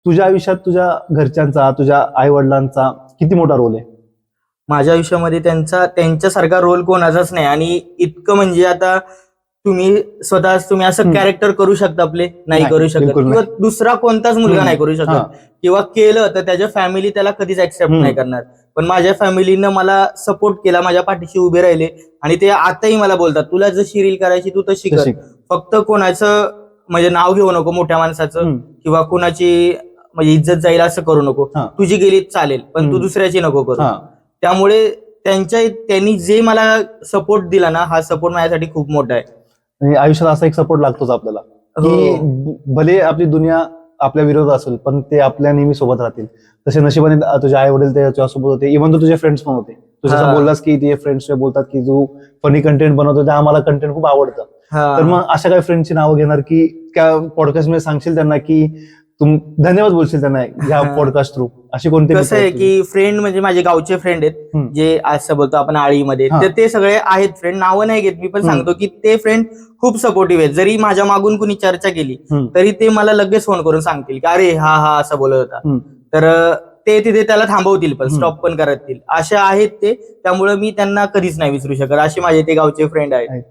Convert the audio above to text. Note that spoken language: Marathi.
तुझ्या आयुष्यात तुझ्या घरच्यांचा, तुझ्या आई वडिलांचा किती मोठा रोल आहे? माझ्या आयुष्यामध्ये त्यांच्यासारखा रोल कोणाचाच नाही. आणि इतकं म्हणजे आता तुम्ही असं हम्म. कॅरेक्टर करू शकता आपले नाही नाही, करू शकत, बिलकुल किंवा नाही. दुसरा कोणताच मुलगा हम्म. नाही करू हा. शकत, किंवा केलं तर त्याच्या फॅमिली त्याला कधीच ऍक्सेप्ट हम्म. नाही करणार. पण माझ्या फॅमिलीनं मला सपोर्ट केला, माझ्या पाठीशी उभे राहिले. आणि ते आताही मला बोलतात, तुला जशी रील करायची तू तशी कर, तशी. फक्त कोणाचं म्हणजे नाव घेऊ नको मोठ्या माणसाचं, हम्म. किंवा कोणाची म्हणजे इज्जत जाईल असं करू नको. हा. तुझी गेली चालेल, पण तू हम्म. दुसऱ्याची नको करू. हा. त्यामुळे त्यांनी जे मला सपोर्ट दिला ना, हा सपोर्ट माझ्यासाठी खूप मोठा आहे. आणि आयुष्यात असा एक सपोर्ट लागतोच आपल्याला, हो. की भले आपली दुनिया आपल्या विरोधात असेल पण ते आपल्या नेहमी सोबत राहतील. तसे नशिबाने तुझे आई वडील त्याच्यासोबत होते, इव्हन तो तुझे फ्रेंड्स पण होते. तू जसं हा. बोललास की ते फ्रेंड्स बोलतात की तू फनी कंटेंट बनवतो, ते आम्हाला कंटेंट खूप आवडतं. तर हा. मग अशा काही फ्रेंडची नावं घेणार की त्या पॉडकास्ट मध्ये सांगशील त्यांना की तुम धन्यवाद बोलशील त्यांना ह्या हा. Podcast through? असे कोणते कसं मित्र आहे आहेत तुझे? की फ्रेंड म्हणजे माझे गावचे फ्रेंड आहेत, हम्म. जे असं बोलतो आपण आळीमध्ये, हा. तर ते सगळे आहेत फ्रेंड. नावं नाही घेत मी, पण हम्म. सांगतो की ते फ्रेंड खूप सपोर्टिव्ह आहेत. जरी माझ्या मागून कुणी चर्चा केली हम्म. तरी ते मला लगेच फोन करून सांगतील की अरे हा हा असं बोलत होता. हम्म. तर ते तिथे त्याला थांबवतील, पण हम्म. स्टॉप पण करतील. असे आहेत ते. त्यामुळे मी त्यांना कधीच नाही विसरू शकत. असे माझे ते गावचे फ्रेंड आहेत.